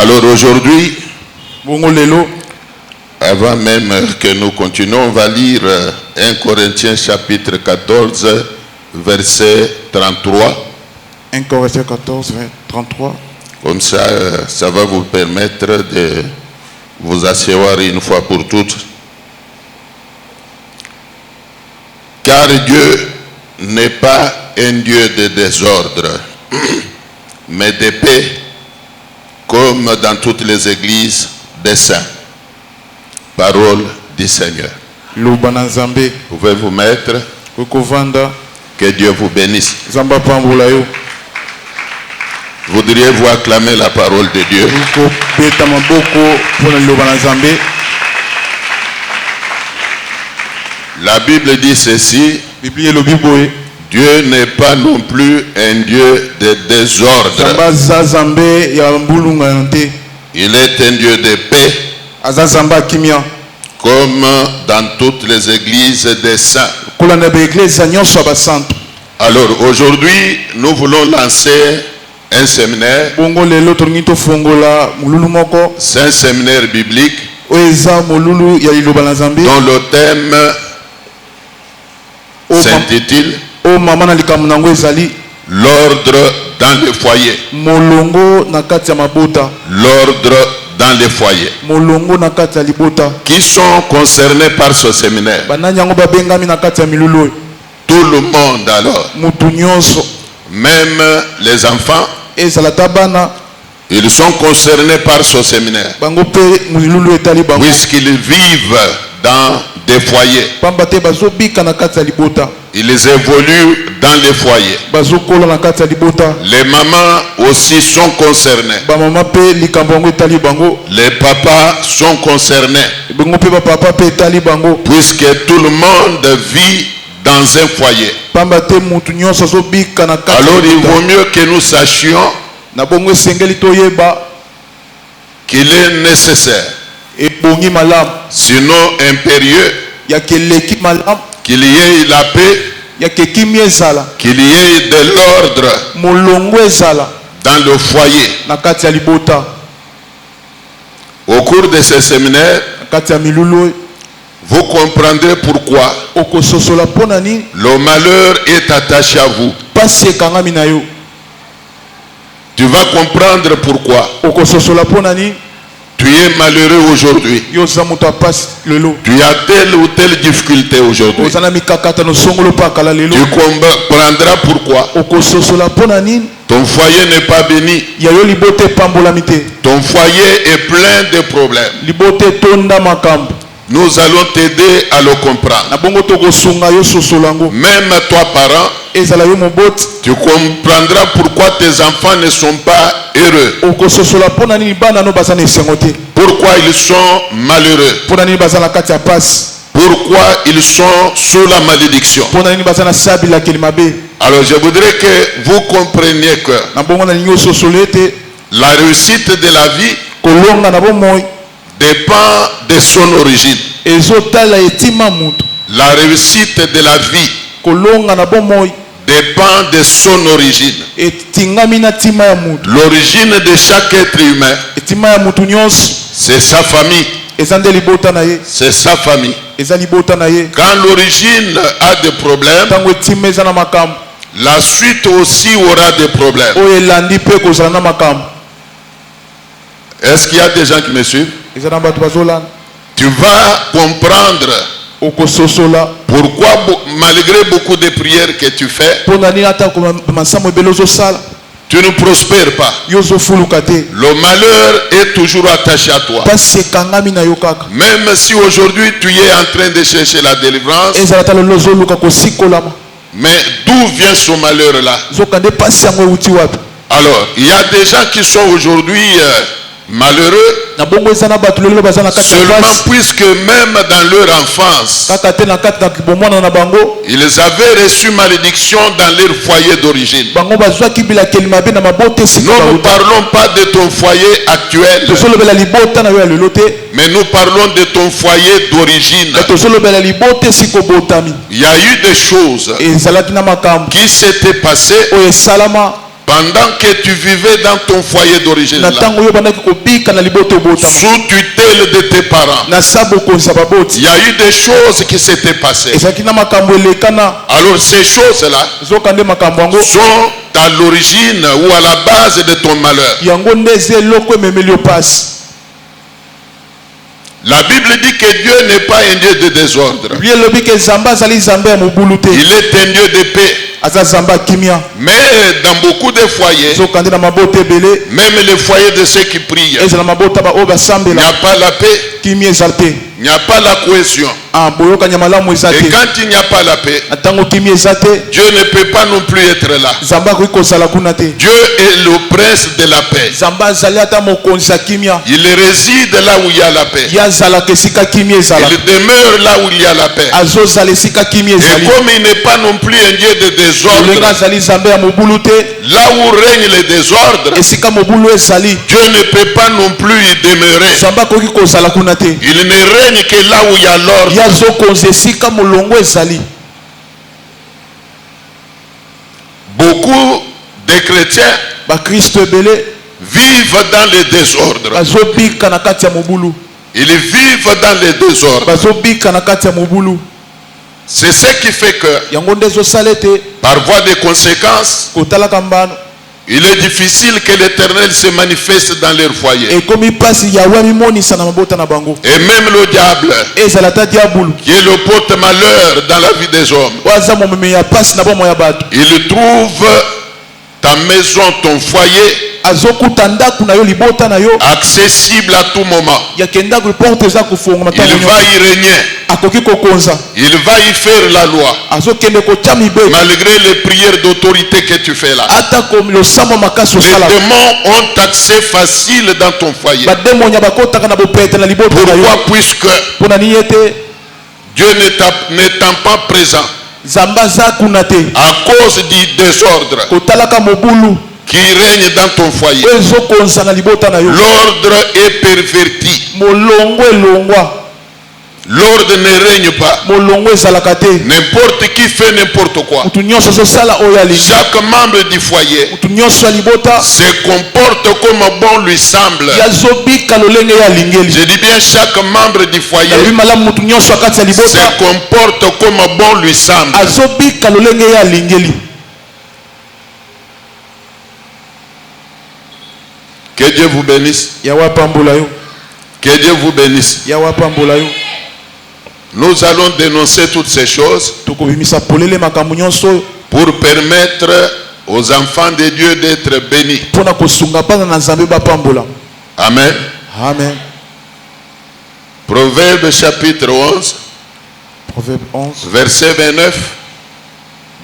Alors aujourd'hui, avant même que nous continuions, on va lire 1 Corinthiens chapitre 14, verset 33. 1 Corinthiens 14, verset 33. Comme ça, ça va vous permettre de vous asseoir une fois pour toutes. Car Dieu n'est pas un Dieu de désordre, mais de paix, comme dans toutes les églises des saints. Parole du Seigneur. Vous pouvez vous mettre. Que Dieu vous bénisse. Voudriez-vous acclamer la parole de Dieu? La Bible dit ceci. Dieu n'est pas non plus un Dieu de désordre. Il est un Dieu de paix, comme dans toutes les églises des saints. Alors aujourd'hui, nous voulons lancer un séminaire. C'est un séminaire biblique dont le thème s'intitule l'ordre dans le foyer. L'ordre dans les foyers. Qui sont concernés par ce séminaire? Tout le monde alors. Même les enfants. Ils sont concernés par ce séminaire. Puisqu'ils vivent dans des foyers. Ils évoluent dans les foyers. Les mamans aussi sont concernées. Les papas sont concernés. Puisque tout le monde vit dans un foyer. Alors il vaut mieux que nous sachions qu'il est nécessaire, sinon impérieux, qu'il y ait la paix, qu'il y ait de l'ordre dans le foyer. Au cours de ce séminaire, vous comprendrez pourquoi le malheur est attaché à vous. Tu vas comprendre pourquoi tu es malheureux aujourd'hui. Tu as telle ou telle difficulté aujourd'hui. Tu comprendras pourquoi ton foyer n'est pas béni. Ton foyer est plein de problèmes. Nous allons t'aider à le comprendre. Même toi, parent, tu comprendras pourquoi tes enfants ne sont pas heureux. Pourquoi ils sont malheureux. Pourquoi ils sont sous la malédiction. Alors je voudrais que vous compreniez que la réussite de la vie dépend de son origine. La réussite de la vie dépend de son origine. L'origine de chaque être humain, c'est sa famille. C'est sa famille. Quand l'origine a des problèmes, la suite aussi aura des problèmes. Est-ce qu'il y a des gens qui me suivent? Tu vas comprendre pourquoi, malgré beaucoup de prières que tu fais, tu ne prospères pas. Le malheur est toujours attaché à toi. Même si aujourd'hui tu es en train de chercher la délivrance, mais d'où vient ce malheur-là? Alors, il y a des gens qui sont aujourd'hui malheureux seulement puisque même dans leur enfance ils avaient reçu malédiction dans leur foyer d'origine. Nous ne parlons pas de ton foyer actuel, mais nous parlons de ton foyer d'origine. Il y a eu des choses qui s'étaient passées pendant que tu vivais dans ton foyer d'origine, na là, tango yo bandaki kobika na liboto botama sous tutelle de tes parents, na sabokonza il baboti y a eu des choses qui s'étaient passées. ezalaki na makambo elekana Alors ces choses-là zokande makambo yango sont à l'origine ou à la base de ton malheur. yango nde eza eloko ememeli yo pasi. La Bible dit que Dieu n'est pas un Dieu de désordre. Biblia elobi ke nzambe azali nzambe ya mobulu te, Il est un Dieu de paix. aza nzambe ya kimia. Mais dans beaucoup de foyers, zokande na mabota ebele même les foyers de ceux qui prient, ezala mabota baoyo il n'y basambela a pas la paix, kimia eza te, il n'y a pas la cohésion. boyokanya malamu eza Et te. quand il n'y a pas la paix, Na ntango kimia eza te, Dieu ne peut pas non plus être là. nzambe akoki kozala kuna te. Dieu est le prince de la paix. nzambe azali ata mokonzi ya kimia, Il réside là où il y a la paix. ye azalaka esika kimia ezala, Il demeure là où il y a la paix. azozala esika kimia Et ezali. comme il n'est pas non plus un Dieu de Ndenge désordre, azali nzambe ya mobulu te, là où règne le désordre, esika mobulu ezali Dieu ne peut pas non plus y demeurer. nzambe akoki kozala kuna te. Il ne règne que là où il y a ye l'ordre. azokonza esika molongo ezali. Beaucoup de chrétiens bakristo ebele vivent dans le désordre. bazobika na kati ya mobulu, Ils vivent dans le désordre. bazobika na kati ya mobulu. C'est ce qui fait que, yango nde ezosala ete par voie de conséquence, kotalaka mbano il est difficile que l'Éternel se manifeste dans leur foyer. ekomi mpasi yawe amimonisa na mabota na bango. Et même le diable, ezala ata diabulu qui est le porte-malheur dans la vie des hommes, oyo aza momemi ya pasi na bomoi ya bato, il trouve ta maison, ton foyer, azokuta ndako na yo, libota na yo accessible à tout moment. yake ndako porte eza kofungama Il ntango va nyonso, y régner. akoki kokonza, Il va y faire la loi. azokende kotya mibeko Malgré les prières d'autorité que tu fais là. ata losambo makasi Les osala. démons ont accès facile dans ton foyer. bademonya bakotaka na bopete na libota na yo. Pourquoi? Puisque mpo na nini ete Dieu n'étant pas présent nzambe aza kuna te, à cause du désordre kotalaka mobulu qui règne dans ton foyer. oyo ezokonza na libota na yo, L'ordre est perverti. molongo elongwa, L'ordre ne règne pas. molongo ezalaka te, N'importe qui fait n'importe quoi. mutu nyonso azosala oyo alingi, Chaque membre du foyer mutu nyonso ya libota se comporte comme bon lui semble. yazobika lolenge ye alingeli. Je dis bien chaque membre du foyer nalobi malamu mutu nyonso akati ya se libota comporte comme bon lui semble. azobika lolenge ye alingeli. Que Dieu vous bénisse. yawe apambola yo, Que Dieu vous bénisse. yawe apambola yo. Nous allons dénoncer toutes ces choses tokobimisa polele makambo nyonso oyo pour permettre aux enfants de Dieu d'être bénis. mpona kosunga bana na nzambe bapambola. Amen. Amen. Proverbe chapitre 11, Proverbe 11 verset 29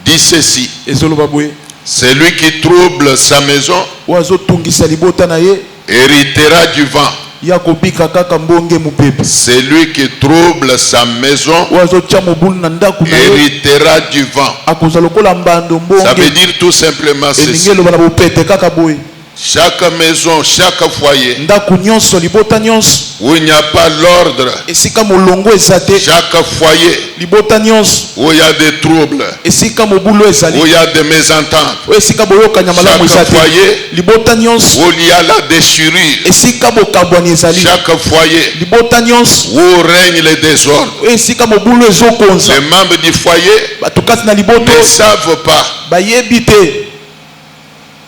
dit ceci. ezoloba boye, Celui qui trouble sa maison oyo azotungisa libota na ye héritera du vent. ya kobika kaka mbonge mopepe. Celui qui trouble sa maison oyo azotya mobulu na ndako na ye héritera du vent. akozwa lokola mbando Ça veut mbonge. dire tout simplement elingi ceci. eloba na bopete kaka boye, Chaque maison, chaque foyer ndako nyonso, libota nyonso, où il n'y a pas l'ordre, esika molongo eza te, chaque foyer libota nyonso, où il y a des troubles, esika mobulu ezali, où il y a des mésententes, oyo esika boyokanya malamu eza chaque te, foyer libota nyonso, où il y a la déchirure, esika bokabwani ezali, chaque foyer libota nyonso, où règne le désordre. oyo esika mobulu ezokonza. Les membres du foyer bato kati na liboto ne savent pas bayebi te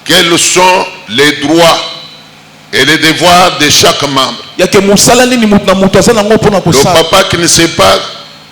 quels sont les droits et les devoirs de chaque membre. yake mosala nini mutu na mutu aza nango mpona Le kosala. papa qui ne sait pas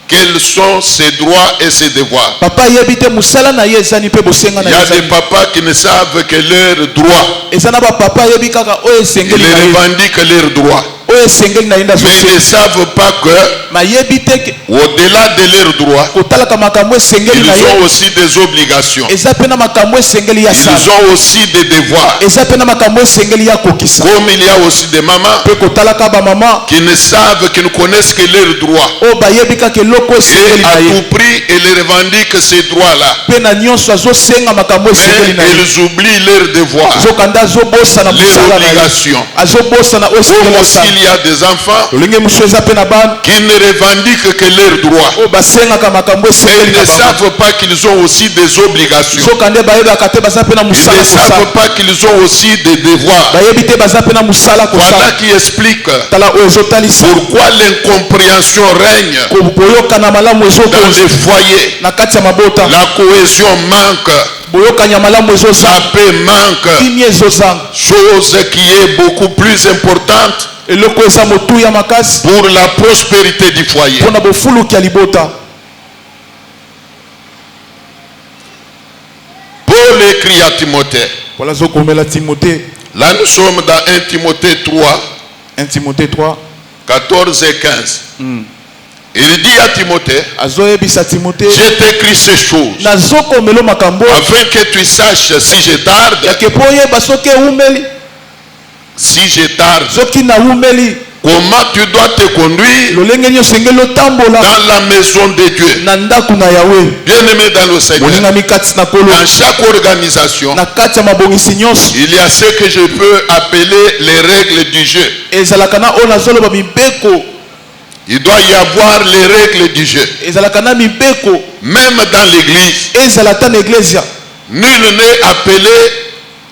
quels sont ses droits et ses devoirs. papa ayebi te mosala na ye ezani mpe bosenga Il na y ye a des ezani. papas qui ne savent que leurs droits. eza na bapapa ayebi kaka oyo Ils esengeli na ye, revendiquent leurs droits. oyo esengeli na ye nde Mais ils ne azosenga. savent pas que mayebi te ke au-delà de leurs droits, kotalaka makambo esengeli ils na ont ye aussi des obligations. eza mpe na makambo esengeli ya Ils sala, ont aussi des devoirs. eza mpe na makambo esengeli ya kokisa. Comme il y a aussi des mamans mpe kotalaka bamama qui ne savent, qui ne connaissent que leurs droits. oyo bayebi kaka eloko esengeli Et na à ye, tout prix, ils revendiquent ces droits-là. mpe na nyonso azosenga makambo esengeli na Mais ye, ils oublient leurs devoirs, azokanda azobosana les mosala na ye, obligations. azobosana oyo Comme esengeli aussi asala. il y y a des enfants lolenge mushweza pe na bana qui ne revendiquent que leurs droits. o basengaka makambo Et esengeli ils na ne bango savent pas qu'ils ont aussi des obligations. soka nde bayebaka te baza pe na Ils musala ne savent kosala pas qu'ils ont aussi des devoirs. bayebi te baza pe na musala Voilà kosala qui explique tala oyo ezotalisa pourquoi l'incompréhension règne boyokana malamu dans ezokonza les foyers. na kati ya mabota La cohésion manque, boyokanya malamu la ezozanga paix manque, kimia ezozanga chose qui est beaucoup plus importante eloko eza motuya makasi pour la prospérité du foyer. mpona bofuluki ya libota. Paul écrit à Timothée. Paul azokomela Timothée. Là nous sommes dans 1 Timothée 3, 1 Timothée 3 14 et 15. Il dit à Timothée, azoyebisa Timothée je t'écris ces choses nazokomela makambo afin que tu saches si je tarde, yake po oyeba soki ewumeli si je tarde, soki nawumeli comment tu dois te conduire lolenge nyonso engeli otambola dans la maison de Dieu. na ndako na yawe Bien-aimé dans le Seigneur, molingami kati na kolo dans chaque organisation, na kati ya mabongisi nyonso il y a ce que je peux appeler les règles du jeu. ezalaka na oyo nazoloba mibeko Il doit y avoir les règles du jeu. ezalaka na mibeko Même dans l'église, ezala ata na eglesia nul n'est appelé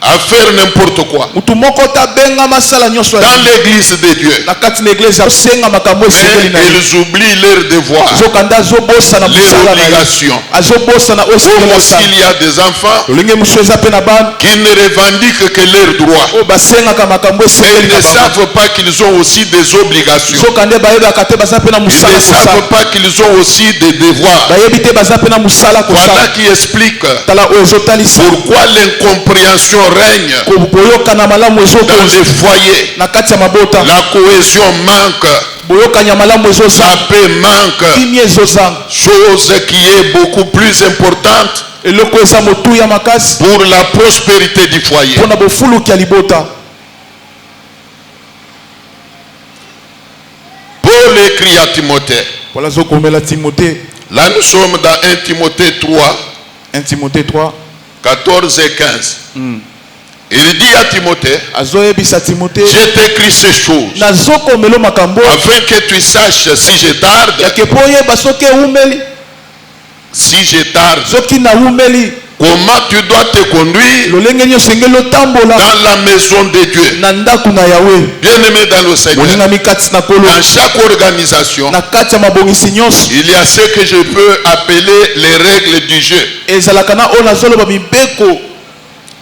à faire n'importe quoi. mutu moko tabenga masala nyonso Dans l'église de Dieu, na kati na eglesia osenga makambo mais esengeli na ye ils oublient leurs devoirs, zokanda azobosana les mosala na ye obligations. azobosana oyo Comme esengeli aussi osala il y a des enfants lolenge mosu eza mpe na bana qui ne revendiquent que leurs droits. oyo basengaka makambo Mais esengeli ils na ne bango savent pas qu'ils ont aussi des obligations. soka nde bayebaka te baza mpe na Ils mosala ne savent kosala pas qu'ils ont aussi des devoirs. bayebi te baza mpe na mosala Voilà kosala qui explique tala oyo ezotalisa pourquoi l'incompréhension règne boyokana malamu dans ezokonza les foyers. na kati ya mabota La cohésion manque, boyokanya malamu la ezozanga paix manque, kimia ezozanga chose qui est beaucoup plus importante eloko eza motuya makasi pour la prospérité du foyer. mpona bofuluki ya libota. Paul écrit à Timothée. Paul azokomela Timothée. Là nous sommes dans 1 Timothée 3, 1 Timothée 3 14 et 15. Il dit à Timothée, azoyebisa Timothée je t'écris ces choses nazokomela makambo afin que tu saches si je tarde, yake po oyeba soki ewumeli si je tarde, soki nawumeli comment tu dois te conduire lolenge nyonso engeli otambola dans la maison de Dieu. na ndako na yawe Bien-aimé dans le Seigneur, molingami kati na kolo dans chaque organisation, na kati ya mabongisi nyonso il y a ce que je peux appeler les règles du jeu. ezalaka na oyo nazoloba mibeko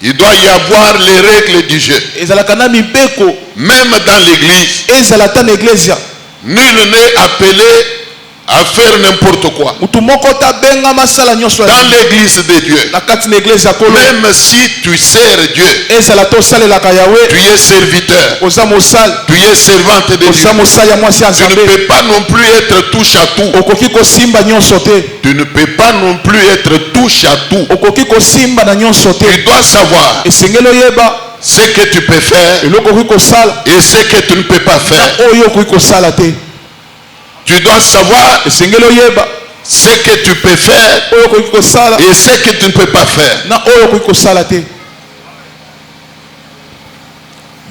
Il doit y avoir les règles du jeu. ezalaka na mibeko Même dans l'église, ezala ata na eglesia nul n'est appelé à faire n'importe quoi. mutu moko tabenga masala nyonso Dans l'église de Dieu, na kati na eglesia kolo même si tu sers Dieu, ezala te osalelaka yawe tu es serviteur, oza mosali tu es servante de Dieu. oza mosali ya mwasi ya Tu ne nzambe peux pas non plus être touche à tout. okoki kosimba nyonso te Tu ne peux pas non plus être touche à tout. okoki kosimba na nyonso te Tu dois savoir esengeli oyeba ce que tu peux faire eloko okoki kosala et ce que tu ne peux pas na faire. oyo okoki kosala te Tu dois savoir esengeli oyeba ce que tu peux faire oyo okoki kosala et ce que tu ne peux pas faire. na oyo okoki kosala te.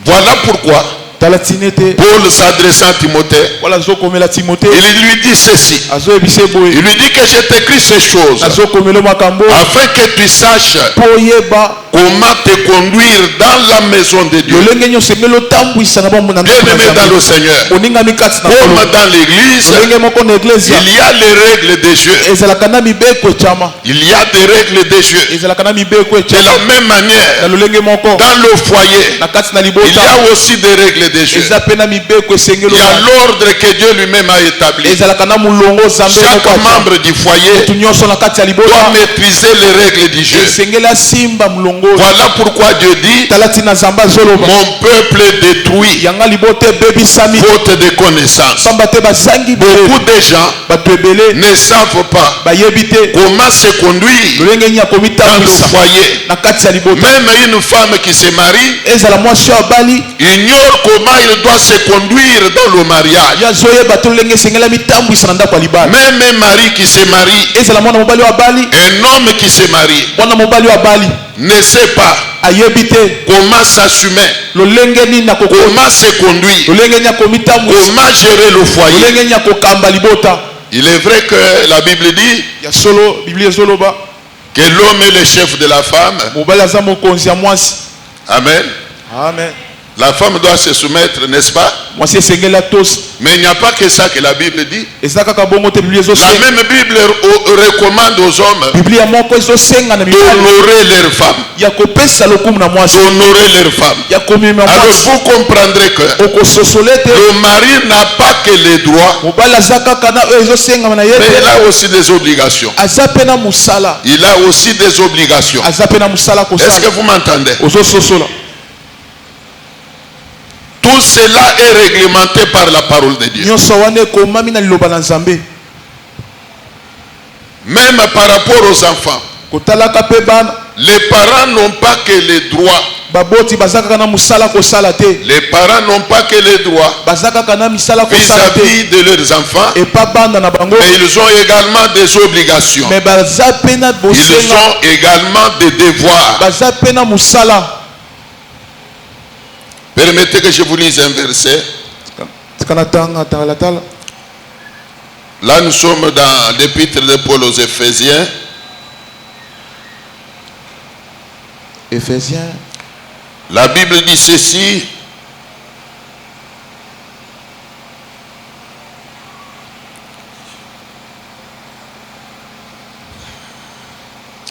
Voilà pourquoi tala tine te Paul s'adressant à Timothée, wala azokomela Timothée il lui dit ceci. azoyebisa boye Il lui dit que je t'écris ces choses azokomela makambo afin que tu saches po oyeba comment te conduire dans la maison de Dieu. lolenge nyonso engeli otambwisa na bombo na ndako na Bien-aimé dans Nzambe. le Seigneur, oningami kati na comme kolo dans l'église, lolenge moko na eglesia il y a les règles des jeux. ezalaka na mibeko echama Il y a des règles des jeux. ezalaka na mibeko De echama la même na manière, lolenge moko dans le foyer, na kati na il y libota a aussi des règles des jeux. eza pe na mibeko esengeli Il y a ozala. l'ordre que Dieu lui-même a établi. ezalaka na mulongo zambe Chaque moko atia. membre du foyer mutu nyonso na kati ya doit libota maîtriser les règles du jeu. esengeli asimba mulongo oyo. Voilà pourquoi Dieu dit, tala tina nzambe azoloba mon peuple est détruit yanga libota ebebisami faute de connaissance. pamba te bazangi Beaucoup de gens bato ebele ne savent pas bayebi te comment se conduire lolenge nini ya dans le komitambwisa foyer. na kati ya libota Même une femme qui se marie ezala mwasi oyo abali ignore comment il doit se conduire dans le mariage. ye azoyeba te lolenge esengeli amitambwisa na ndako ya libala Même un mari qui se marie, ezala mwana mobali oyo abali un homme qui se marie, mwana mobali oyo abali ne sait pas comment s'assumer, comment se conduire, comment gérer le foyer. Il est vrai que la Bible dit que l'homme est le chef de la femme. Amen. Amen. La femme doit se soumettre, n'est-ce pas? Mais il n'y a pas que ça que la Bible dit. La même Bible recommande aux hommes d'honorer leurs femmes. D'honorer leurs femmes. Alors vous comprendrez que le mari n'a pas que les droits, mais il a aussi des obligations. Il a aussi des obligations. Est-ce que vous m'entendez? Tout cela est réglementé par la parole de Dieu. Même par rapport aux enfants, les parents n'ont pas que les droits. Les parents n'ont pas que les droits vis-à-vis de leurs enfants, mais ils ont également des obligations. Ils ont également des devoirs. Permettez que je vous lise un verset. Là, nous sommes dans l'épître de Paul aux Éphésiens. La Bible dit ceci.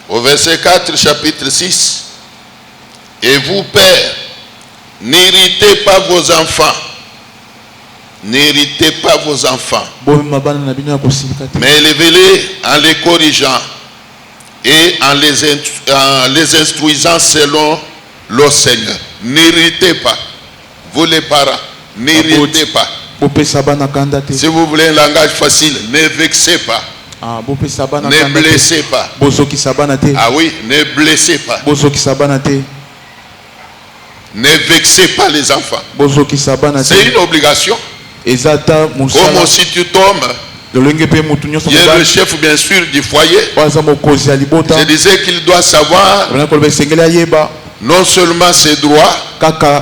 Au verset 4, chapitre 6. Et vous, pères, n'héritez pas vos enfants. N'héritez pas vos enfants. Mais élevez-les en les corrigeant et en les instruisant selon le Seigneur. N'héritez pas. Vous les parents, n'héritez pas. Si vous voulez un langage facile, ne vexez pas. Ne blessez pas. Ah oui, ne blessez pas. Ne vexez pas les enfants. C'est une obligation. Comme aussi tu tombes, il y a le chef bien sûr du foyer. Je disais qu'il doit savoir non seulement ses droits,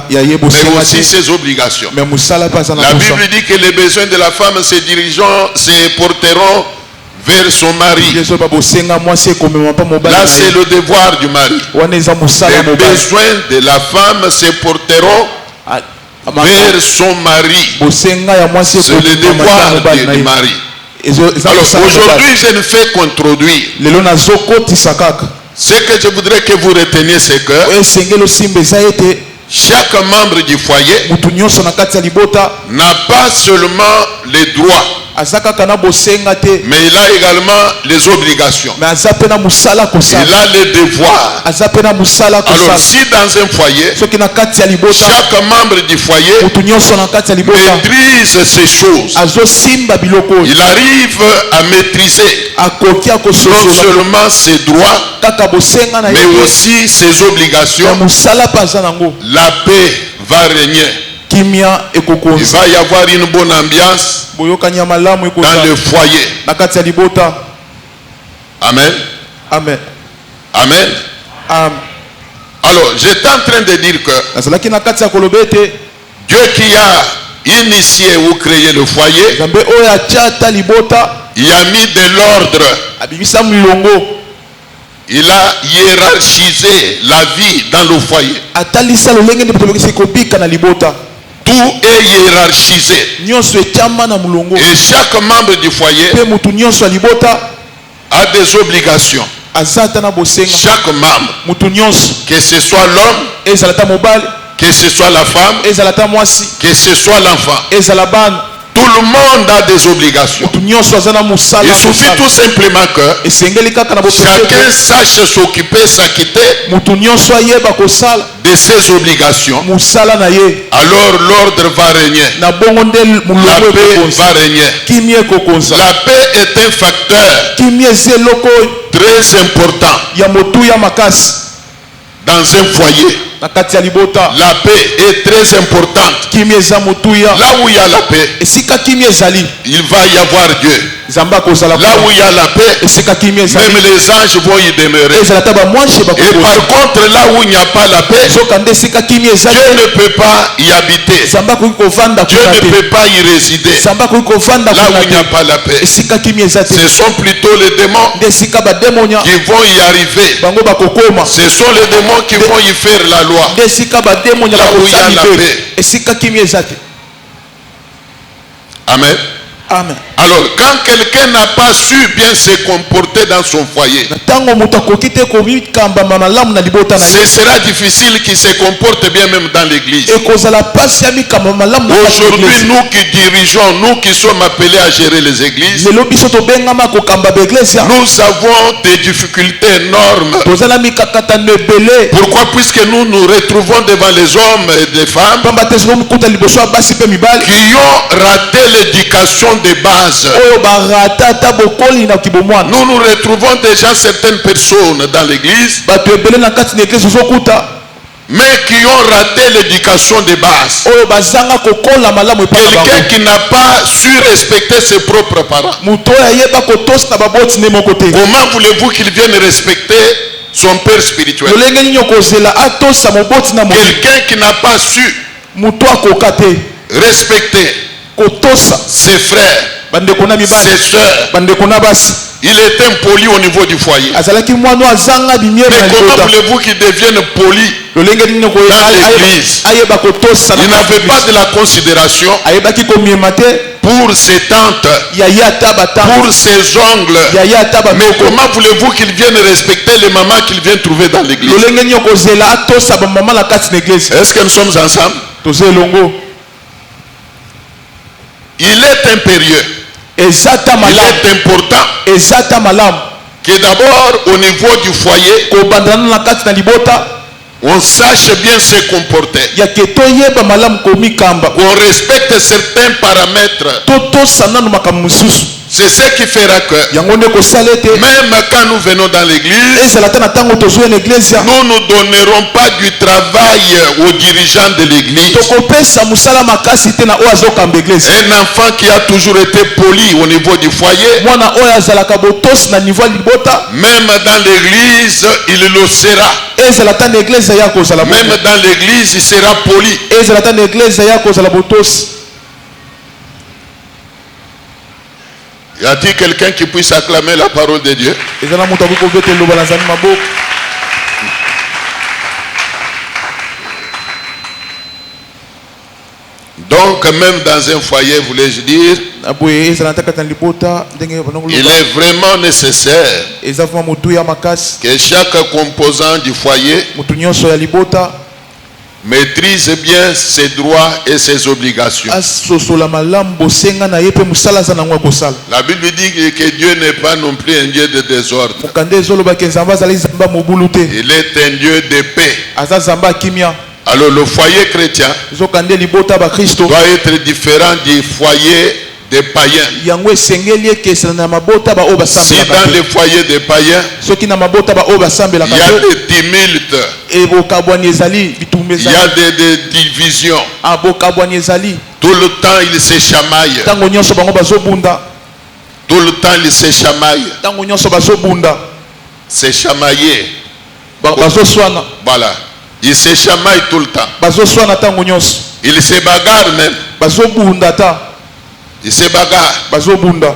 mais aussi ses obligations. La Bible dit que les besoins de la femme se porteront vers son mari. Là, c'est le devoir du mari. Les besoins de la femme se porteront vers son mari. C'est le devoir du mari. Alors aujourd'hui, je ne fais qu'introduire. Ce que je voudrais que vous reteniez, c'est que chaque membre du foyer n'a pas seulement les droits, mais il a également les obligations. Il a les devoirs. Alors si dans un foyer, chaque membre du foyer maîtrise ces choses, il arrive à maîtriser non seulement ses droits, mais aussi ses obligations. La paix va régner. Il va y avoir une bonne ambiance dans le foyer. Amen. Amen. Amen. Alors, j'étais en train de dire que Dieu qui a initié ou créé le foyer, il a mis de l'ordre. Il a hiérarchisé la vie dans le foyer. Tout est hiérarchisé. Et chaque membre du foyer a des obligations. Chaque membre, que ce soit l'homme, que ce soit la femme, que ce soit l'enfant, tout le monde a des obligations. Il suffit tout simplement que chacun sache s'occuper, s'acquitter de ses obligations. Alors l'ordre va régner. La paix va régner. La paix est un facteur très important dans un foyer. na kati ya libota la paix est très importante. kimia eza motuya Là où il y a la paix, esika kimia ezali il va y avoir Dieu. nzambe akozala Là où il y a la paix, esika kimia ezali même les anges vont y demeurer. ezala ta bamwanshe Et par contre, là où il n'y a pas la paix, zokande esika kimia ezali Dieu ne peut pas y habiter. nzambe akoki kovanda Dieu kuna ne te peut pas y résider. nzambe akoki kovanda Là kuna où il n'y a te pas la paix, esika kimia eza te ce sont plutôt les démons nde esika bademonia qui vont y arriver. bango bakokoma Ce sont les démons qui vont y faire la loi. nde esika bademonia Là où il y a bakosala la libere paix. esika kimia eza te Amen. amen Alors, quand quelqu'un n'a pas su bien se comporter dans son foyer, na ntango moto akoki te komikambama malamu na libota na ce ye sera difficile qu'il se comporte bien même dans l'église. ekozala mpasi ya mikamba malamu na kati ya Aujourd'hui, eglise. nous qui dirigeons, nous qui sommes appelés à gérer les églises, lelo biso tobengama kokamba baeglise nous avons des difficultés énormes. toza na mikakatano ebele Pourquoi? Puisque nous nous retrouvons devant les hommes et les femmes pamba te sokomikuta liboso ya basi mpe mibali qui ont raté l'éducation de base. oyo barata ata bokoli na kibomwana Nous nous retrouvons déjà certaines personnes dans l'église, bato ebele na kati na eglise ozokuta mais qui ont raté l'éducation de base. oyo bazanga kokola malamu epai na Quelqu'un bango qui n'a pas su respecter ses propres parents. moto oyo ayeba kotosa na baboti ne moko te Comment voulez-vous qu'il vienne respecter son père spirituel? lolenge nini okozela atosa moboti na moto Quelqu'un qui n'a pas su moto akoka te respecter kotosa ses frères, bandeko na mibali ses soeurs, bandeko na basi il est impoli au niveau du foyer. azalaki mwana oyo azanga bimiere Mais na comment libota voulez-vous qu'il devienne poli? lolenge nini Dans l'église. ayeba kotosa Il na n'avait pas de la considération ayebaki komiema te pour ses tantes, yaya ata batanga pour ses ongles. yaya ata Mais batoko comment voulez-vous qu'il vienne respecter les mamans qu'il vient trouver dans l'église? lolenge nini okozela atosa bamama na kati na eglise Est-ce que nous sommes ensemble? toza elongo Il est impérieux, eza ata il malamu est important eza ata malamu que d'abord au niveau du foyer, kobandana na kati na libota on sache bien se comporter, yake toyeba malamu komikamba qu'on respecte certains paramètres. totosa nanu makambo mosusu C'est ce qui fera que yango nde kosala ete même quand nous venons dans l'église, ezala ta na ntango tozwa na eglise nous ne donnerons pas du travail aux dirigeants de l'église. tokopesa mosala makasi te na oyo azokamba eglise Un enfant qui a toujours été poli au niveau du foyer, mwana oyo azalaka botosi na niveau ya libota même dans l'église, il le sera. ezala ta na eglise ya kozala Même botosi. dans l'église, il sera poli. ezala ta na eglise ya kozala botosi Y a-t-il quelqu'un qui puisse acclamer la parole de Dieu? eza na moto akoki kobeta eloba na zami maboko Donc, même dans un foyer, voulais-je dire, na boye ezala ta kati na libota ndenge banongo il est vraiment nécessaire eza vraimen motu ya makasi que chaque composant du foyer motu nyonso ya libota maîtrise bien ses droits et ses obligations. asosola malamu bosenga na ye mpe mosala aza nango ya kosala La Bible dit que Dieu n'est pas non plus un Dieu de désordre. mokande ezolobaki nzambe azali nzambe ya mobulu te Il est un Dieu de paix. aza nzambe ya kimia Alors le foyer chrétien ezokande libota ya bakristo doit être différent du foyer des païens. yango esengeli ekesana na mabota ba oyo Si basambelaka dans te les foyers des païens, soki na mabota ba oyo basambelaka il y a te des tumultes, ebokabwani ezali bitumba il y a ezali des divisions. abokabwani ezali Tout le temps, ils se chamaillent. ntango nyonso bango bazobunda Tout le temps, ils se chamaillent. ntango nyonso bazobunda Se chamailler. bazoswana Voilà. Ils se chamaillent tout le temps. bazoswana ntango nyonso Ils se bagarrent même. bazobunda ta Ils se bagarrent. bazobunda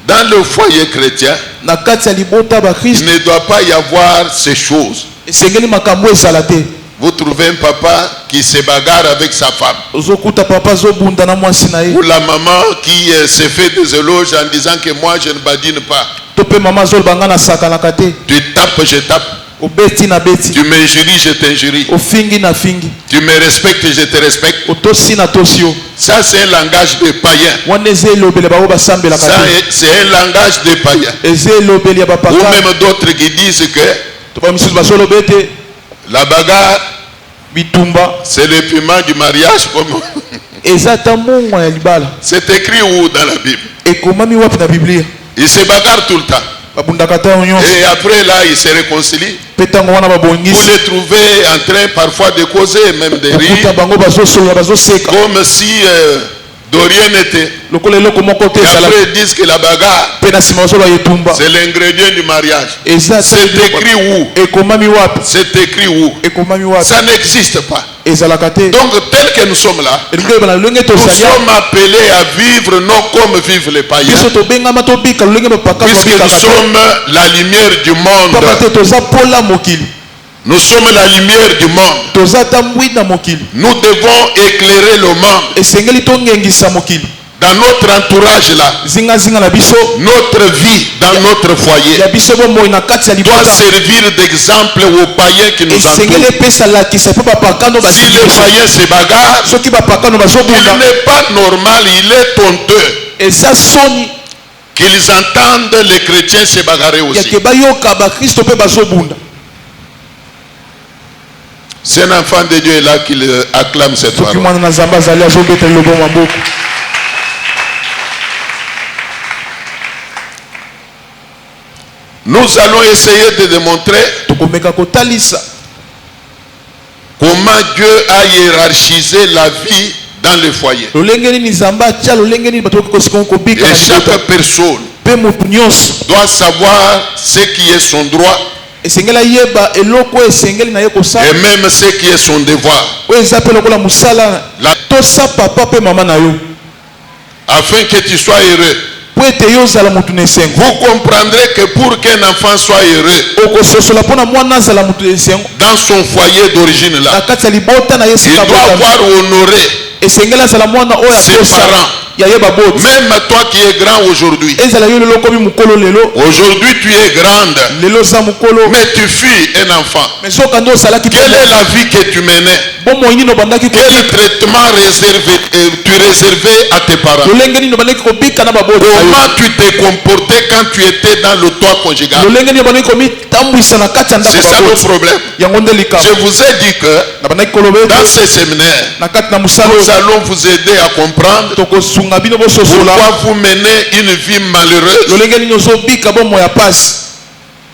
Dans le foyer chrétien, na kati ya libota il bakristo ne doit pas y avoir ces choses. esengeli makambo ezala te Vous trouvez un papa qui se bagarre avec sa femme. ozokuta papa azobunda na mwasi na ye Ou la maman qui se fait des éloges en disant que moi je ne badine pas. to mpe mama azoloba nga nasakanaka te Tu tapes, je tape. obeti na beti Tu m'injuries, je t'injurie. ofingi na fingi Tu me respectes, je te respecte. otosi na tosi yo Ça, c'est un langage de païen. wana eza elobeli ya bango basambelaka Ça, te c'est un langage de païen. eza elobeli ya Ou bapaka même d'autres qui disent que to bamisusu bazoloba ete la bagarre, bitumba c'est le piment du mariage. Comme eza ata mongwa ya libala c'est écrit où dans la Bible? ekomami wapi na biblia Ils se bagarrent tout le temps. babundaka ntango nyonso Et après là, ils se réconcilient. Petango wana Vous babongisi. les trouvez en train parfois de causer, même de rire, Okuta bango bazosolola bazoseka. comme si de rien n'était. Lokola eloko moko te Et ezala. après ils disent que la bagarre, Pe na sima bazolola yetumba. c'est l'ingrédient du mariage. Eza C'est écrit où? ekomami wapi? C'est écrit où? Ekomami wapi? Ça n'existe pas. Ezalaka te. Donc tel que nous sommes là, Elingi bana lolenge nous tozali. sommes appelés à vivre non comme vivent les païens, Biso tobengama tobika lolenge bapaka puisque nous babikaka te. sommes la lumière du Papa te monde. toza pola mokili. Nous sommes la lumière du monde. Toza tambwi na mokili. Nous devons éclairer le monde. Esengeli tongengisa mokili. Dans notre entourage là, Zinga zinga na biso. notre vie dans notre foyer Ya biso bomoi na kati ya doit libota. servir d'exemple aux païens qui nous Esengeli entourent. pesa lakisa pe bapakano Si basili les biso. païens se bagarrent, Soki bapakano il bazobunda. n'est pas normal, il est honteux Eza soni qu'ils entendent les chrétiens se bagarrer ya aussi. ke bayoka bakristo pe bazobunda. C'est un enfant de Dieu est là qui acclame cette Soki parole. mwana na Nzambe azali azobeta lilobo maboko. Nous allons essayer de démontrer Tokomeka kotalisa comment Dieu a hiérarchisé la vie dans le foyer. lolenge nini Nzambe atia lolenge nini bato bakosika kobika Et na chaque libota. personne Pe motu nyonso doit savoir ce qui est son droit esengeli ayeba eloko oyo esengeli na ye kosala et même ce qui est son devoir, oyo eza mpe lokola mosala La- tosa papa mpe mama na yo afin que tu sois heureux. po ete yo ozala motu na esengo. Vous comprendrez que pour qu'un enfant soit heureux okososola mpona mwana azala motu na esengo dans son foyer d'origine na là, kati ya libota na ye il sika doit botama. avoir honoré esengeli azala mwana oyo ses akosa parents. yayeba boti Même toi qui es grand aujourd'hui, ezala yo lelo okomi mokolo lelo aujourd'hui tu es grande, lelo oza mokolo mais tu fus un enfant. me soka nde osalaki mpe Quelle est la vie que tu menais? bomoi nini obandaki Quel kobika traitement tu réservais à tes parents? lolenge nini obandaki kobika na baboti na yo Comment tu t'es comporté quand tu étais dans le toit conjugal? lolenge nini obandaki komitambwisa na kati ya ndako C'est ça le baboti problème. yango nde likambo Je vous ai dit que nabandaki koloba ete dans ces séminaires, na kati na mosala nous oyo allons vous aider à comprendre tokosunga bino bososola pourquoi vous menez une vie malheureuse. lolenge nini ozobika bomoi ya pasi.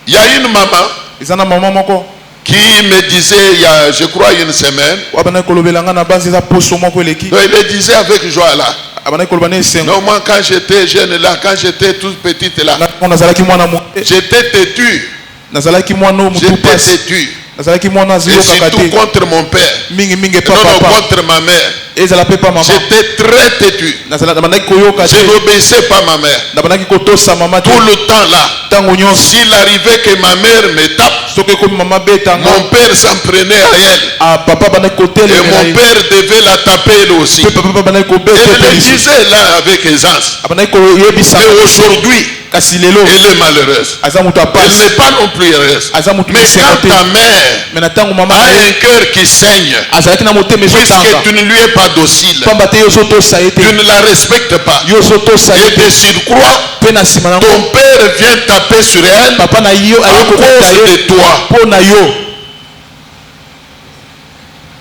Il y a une maman eza na mama moko qui me disait il y a, je crois, une semaine, abandaki kolobela nga na banzi eza poso moko eleki donc il le disait avec joie là. abandaki koloba na esengo Non, moi quand j'étais jeune là, quand j'étais toute petite là, ntango nazalaki mwana moke j'étais têtu. nazalaki mwana oyo motu J'étais pasi têtu. nazalaki mwana Et aziyokaka surtout te contre mon père. mingimingi epa Non, non, papa contre ma mère. ezala mpe pa mama J'étais très têtu. nabandaki koyoka Je te n'obéissais pas ma mère. nabandaki kotosa mama te Tout le temps là, ntango nyonso s'il arrivait que ma mère me tape, soki ekomi mama betanga mon père s'en prenait à elle. papa bandaki Et kotelemela mon ye père devait la taper elle aussi. mpe papa bandaki kobeta Elle le epelisi disait là avec aisance. abandaki koyebisa Mais aujourd'hui, kasi lelo elle est malheureuse. aza moto Elle apasi n'est pas non plus heureuse. aza moto Mais misenga quand te ta mère me na ntango mama a na ye un cœur qui saigne, azalaki na motema puisque ezotanga tu ne lui es pas docile, pamba te yo ozotosa ye te tu ne la respectes pas, yo ozotosa ye et te de surcroît, mpe na nsima nango ton père vient taper sur elle papa na yo à ayokobeta cause ye de toi. mpo na yo.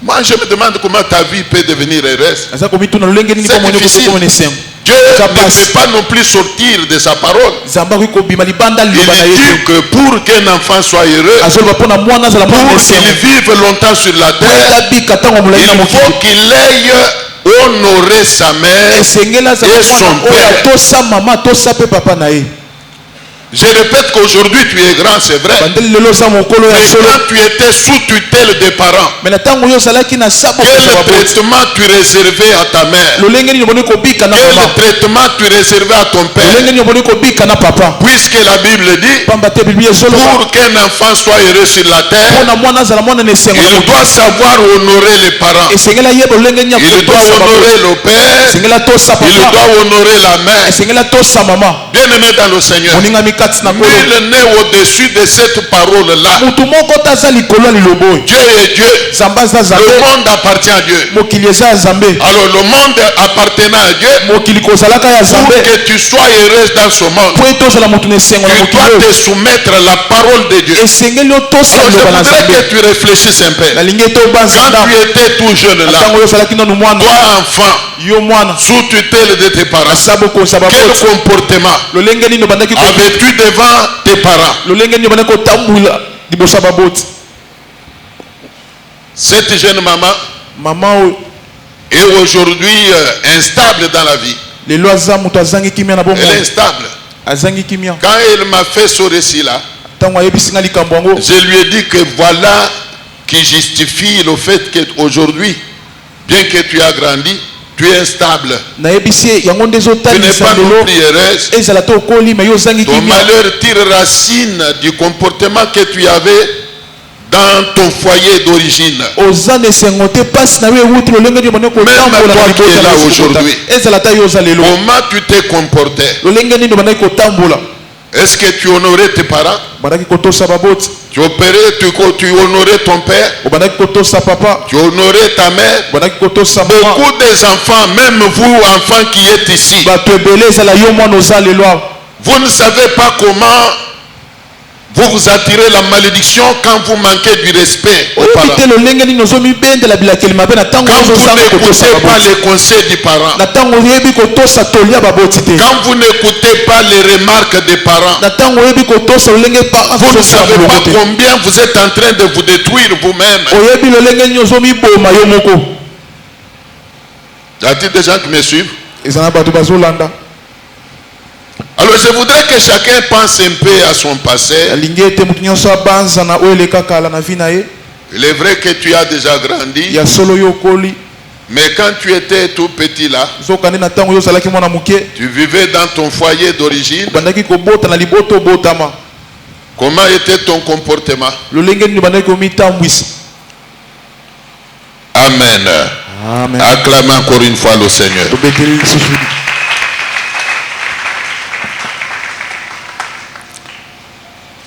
Moi, je me demande comment ta vie peut devenir heureuse. aza komituna lolenge nini C'est mpo moni difficile. kokomona esengo Dieu Ça ne passe. peut pas non plus sortir de sa parole. nzambe akoki kobima libanda Il liloba na ye dit te que pour qu'un enfant soit heureux, azoloba mpo na mwana azala mwana na pour esengo qu'il vive longtemps sur la po terre, etabika ntango molai na il mokili faut qu'il aille honorer sa mère. esengeli azala Et son mwana oyo père. atosa mama atosa mpe papa na ye. Je répète qu'aujourd'hui tu es grand, c'est vrai. bandeli lelo oza mokolo ya Mais solo quand tu étais sous tutelle des parents, me na ntango yo ozalaki na sabo quel kopesa baboti traitement tu réservais à ta mère? lolenge nini oboni kobika na Quel mama traitement tu réservais à ton père? lolenge nini oboni kobika na papa Puisque la Bible dit, pamba te biblia ezoloba pour qu'un enfant soit heureux sur la mpo terre, na mwana azala mwana na esengo na il mokili doit savoir honorer les parents. esengeli ayeba lolenge nini Il doit honorer le père. esengeli atosa Il papa doit honorer la mère. esengeli atosa mama Bien-aimé dans le Seigneur, moningami kati na kolo nul n'est au-dessus de cette parole-là. mutu moko te aza likolo ya liloba oyo Dieu est Dieu. nzambe aza Le nzambe monde appartient à Dieu. mokili eza ya nzambe Alors le monde appartenant à Dieu, mokili kozalaka ya pour nzambe que tu sois heureuse dans ce monde, po ete ozala motu na esengo na tu mokili dois oyo te soumettre à la parole de Dieu. esengeli otosa Alors je liloba na voudrais nzambe que tu réfléchisses un peu. nalingi ete obanza Quand tu ndako étais tout jeune là, ntango oyo ozalaki nanu mwana toi enfant, yo mwana sous tutelle de tes parents, asa bokosa quel baboti comportement lolenge nini obandaki avais-tu devant tes parents? lolenge nini obandaki kotambwila liboso baboti. Cette jeune maman Maman est aujourd'hui instable dans la vie. les lois amuto azangi kimia na bongo. Elle est instable. Azangi kimia. Quand elle m'a fait ce récit-là, Tango ayebisinga likambo yango. je lui ai dit que voilà qui justifie le fait qu'aujourd'hui, bien que tu as grandi, tu es instable. Na yebisi yango ndezo Tu n'es talisa pas non lelo. plus heureuse. Ezala to okoli mais yo zangi Ton kimia. malheur tire racine du comportement que tu avais dans ton foyer d'origine. Ozane sengote passe na we wuti lolenge ni boneko Même tambola toi na qui es libota là na aujourd'hui. Ezala ta yo zalelo. Comment tu t'es comporté? Lolenge ni boneko tambola. Est-ce que tu honorais tes parents? Bandaki kotosa baboti. Tu honorais ton père? Bandaki kotosa papa. Tu honorais ta mère? Bandaki kotosa maman. Beaucoup des enfants, même vous, enfants qui êtes ici, Batwebele ezala yo mwana ozalelo. vous ne savez pas comment vous vous attirez la malédiction quand vous manquez du respect aux parents. Oyebite lolenge ni nozomi bendela bilakeli mabe na tango Quand vous ozozanga kotosa n'écoutez pas baboti. les conseils du parent. Na tango oyebi kotosa tolia baboti te. Quand vous n'écoutez pas les remarques des parents. Na tango oyebi kotosa lolenge pa Vous ne savez pas combien vous êtes en train de vous détruire vous-même. oyebi lolenge ni ozomi boma yo moko. Y a-t-il des gens qui me suivent? Ezana bato bazolanda. Alors je voudrais que chacun pense un peu à son passé. Alingi ete mutu nyonso abanza na oyo eleka kala na vi na ye. Il est vrai que tu as déjà grandi, Ya solo yo okoli. mais quand tu étais tout petit là, Zokande na tango yo ozalaki mwana moke. tu vivais dans ton foyer d'origine. Bandaki kobota na liboto obotama. Comment était ton comportement? Lolenge nini bandaki komitambwisa. Amen. Amen. Acclamez encore une fois le Seigneur. Tobeteli lisusu.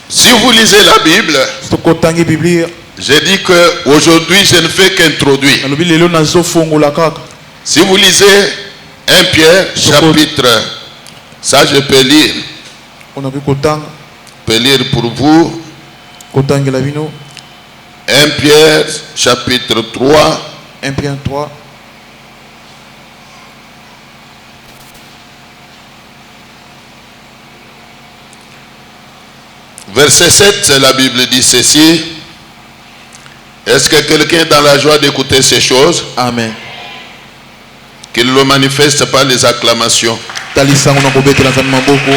Si vous lisez la Bible, Tokotangi Biblia. j'ai dit que aujourd'hui je ne fais qu'introduire. Nalobi lelo nazofongola kaka. Si vous lisez 1 Pierre chapitre, ça je peux lire. On a pu kotanga. Je peux lire pour vous. Kotangela bino. 1 Pierre chapitre 3. 1 Pierre 3. Verset 7, la Bible dit ceci. Est-ce que quelqu'un est dans la joie d'écouter ces choses? Amen. Qu'il le manifeste par les acclamations. Talisango na kobetela nzambe maboko.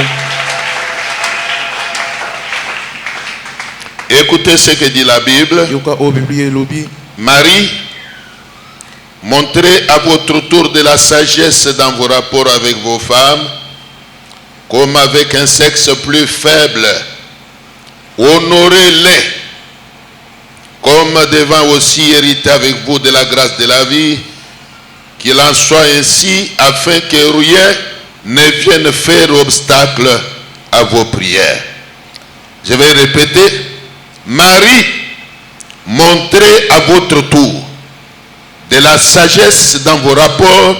Écoutez ce que dit la Bible. Yoka o Biblia elobi. Marie, montrez à votre tour de la sagesse dans vos rapports avec vos femmes, comme avec un sexe plus faible. Honorez-les, comme devant aussi hériter avec vous de la grâce de la vie, qu'il en soit ainsi, afin que rien ne vienne faire obstacle à vos prières. Je vais répéter. Marie, montrez à votre tour de la sagesse dans vos rapports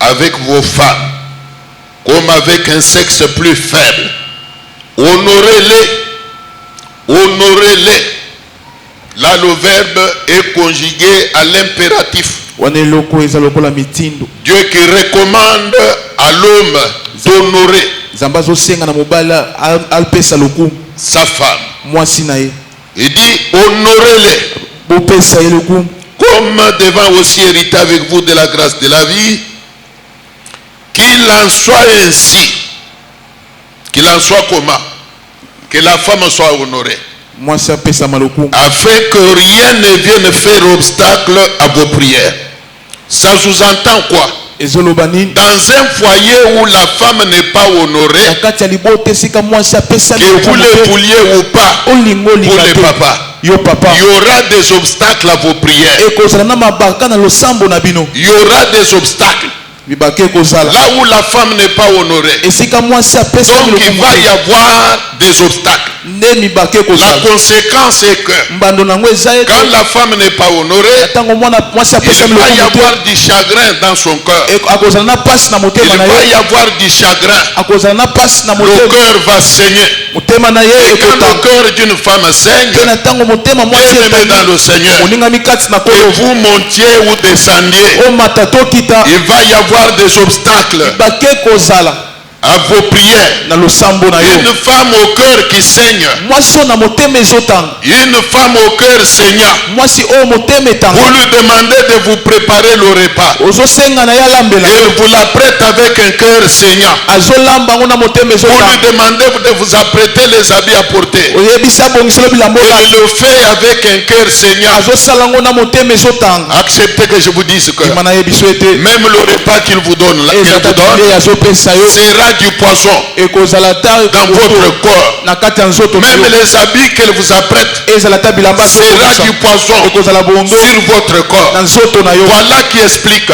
avec vos femmes, comme avec un sexe plus faible. Honorez-les. Honorez-les. Là, le verbe est conjugué à l'impératif. Waneloko eza lokola mitindo. Dieu qui recommande à l'homme d'honorer Zamba zosenga na mobala alpesa lokumu. sa femme. Mwasi na ye. Il dit honorez-les, Bopesa ye lokumu. comme devant aussi hériter avec vous de la grâce de la vie, qu'il en soit ainsi. Qu'il en soit comment? Que la femme soit honorée, Mwasi apesa malokumu. afin que rien ne vienne faire obstacle à vos prières. Ça sous-entend quoi? Ezoloba nini? Dans un foyer où la femme n'est pas honorée, Nakati ya libote esika mwasi apesa que vous le vouliez ou pas, olingo pour les lingate. papas, Yo papa. il y aura des obstacles à vos prières. Ekozala na mabaka na losambo na bino. Il y aura des obstacles. Mibake ekozala. Là où la femme n'est pas honorée, Esika mwasi apesa donc il lokumu. va y avoir des obstacles. Nde mibake La ekozala. conséquence est que Mbando nango eza ete quand la femme n'est pas honorée, tango mwana mwasi apesa il va y lokumu te. avoir du chagrin dans son cœur. Akozala na pasi na Il motema na va ye. y avoir du chagrin. Akozala na pasi na Le motema. cœur va saigner. Motema na ye Et quand le ekotanga. cœur d'une femme saigne, Pe na tango motema mwasi bien-aimé dans etangi. le Seigneur, Oningami kati na que kolo. vous montiez ou descendiez, O matato kita. il va y avoir des obstacles Bake kozala. à vos prières. na losambo na yo. Une femme au cœur qui saigne. Mwasi o na motema ezotanga. Une femme au cœur saignant. Mwasi o motema etanga. Vous lui demandez de vous préparer le repas. Ozosenga na ya lambela. Et vous l'apprête avec un cœur saignant. Azolamba ngo na motema Vous ezotanga. lui demandez de vous apprêter les habits à porter. Oyebisa bongiselo bilambo Et na. il le fait avec un cœur saignant. Azosala ngo na motema ezotanga. Acceptez que je vous dise que Imana yebiso ete. même le repas qu'il vous donne, sera du poison dans votre corps. Même les habits qu'elle vous apprête sera du poison sur votre corps. Voilà qui explique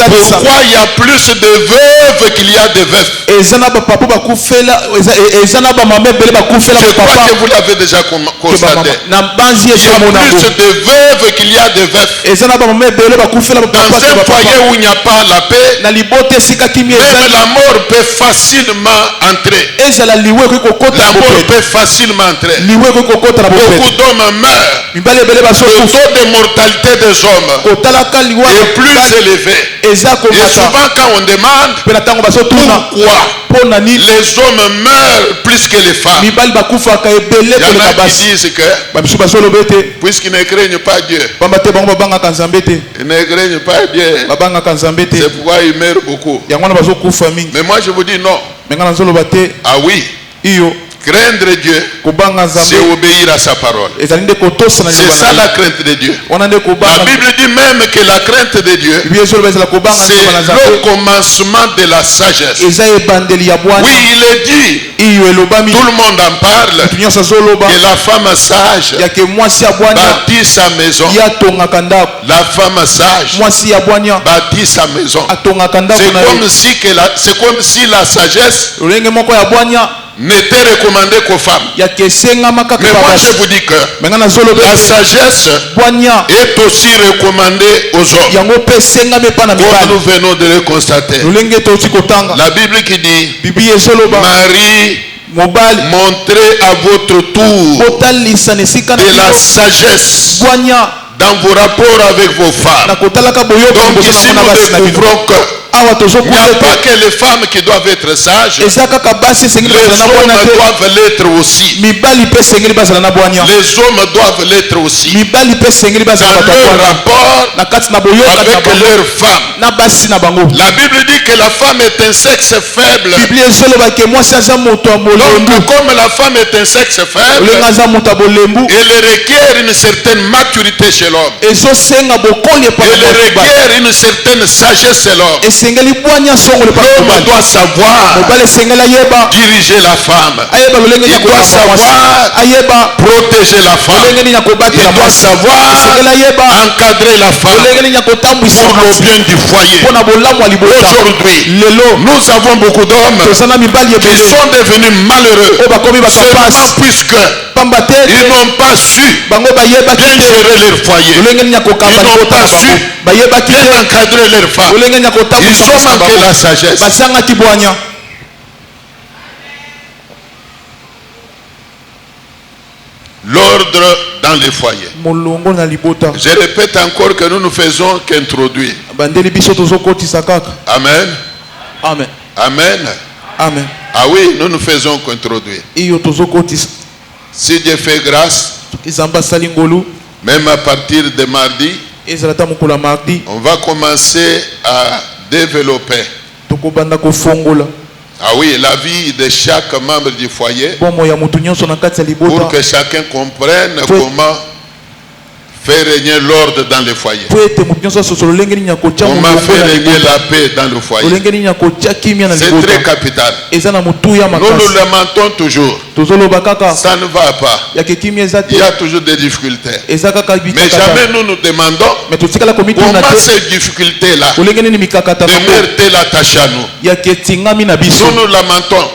pourquoi il y a plus de veuves qu'il y a de veufs. Je crois que vous l'avez déjà constaté. Il y a plus de veuves qu'il y a de veufs. Dans un foyer où il n'y a pas la paix, même la mort peut facilement entrer. La mort peut facilement entrer. Beaucoup d'hommes meurent. Le taux de mortalité des hommes est plus élevé. Et souvent quand on demande pourquoi les hommes meurent plus que les femmes, il y en a qui disent que puisqu'ils ne craignent pas Dieu, ils ne craignent pas Dieu, c'est pourquoi ils meurent beaucoup. Mais moi je vous dis non. Ah oui, craindre Dieu, c'est obéir à sa parole. C'est ça la crainte de Dieu. La Bible dit même que la crainte de Dieu, c'est le commencement de la sagesse. Oui, il est dit, tout le monde en parle, que la femme sage bâtit sa maison. La femme sage bâtit sa maison. C'est comme si la sagesse n'était recommandée qu'aux femmes. Mais moi je vous dis que la sagesse est aussi recommandée aux hommes. Comme nous venons de le constater. La Bible qui dit, Marie, montrez à votre tour de la sagesse dans vos rapports avec vos femmes. Donc ici nous découvrons que il n'y a pas que les femmes qui doivent être sages, les hommes doivent l'être aussi. Les hommes doivent l'être aussi. Dans leur rapport avec leurs femmes. La Bible dit que la femme est un sexe faible. Donc comme la femme est un sexe faible, elle requiert une certaine maturité chez l'homme. Elle requiert une certaine sagesse chez l'homme. L'homme doit savoir diriger la femme. Il doit savoir protéger la femme. Il doit savoir encadrer la femme pour le bien du foyer. Aujourd'hui, nous avons beaucoup d'hommes qui sont devenus malheureux seulement puisque ils n'ont pas su bien gérer leur foyer. Ils n'ont pas su bien encadrer leur femme. Ils ont manqué la sagesse. L'ordre dans les foyers. Je répète encore que nous ne faisons qu'introduire. Amen. Amen. Amen. Amen. Ah oui, nous ne faisons qu'introduire. Si Dieu fait grâce, même à partir de mardi, on va commencer à développer. Ah oui, la vie de chaque membre du foyer pour que chacun comprenne comment faire régner l'ordre dans le foyer. Comment faire régner la paix dans le foyer. C'est très capital. Nous nous lamentons toujours. Ça ne va pas. Il y a toujours des difficultés. Mais jamais nous nous demandons comment ces difficultés-là demeurent-elles attachées à nous. Nous nous lamentons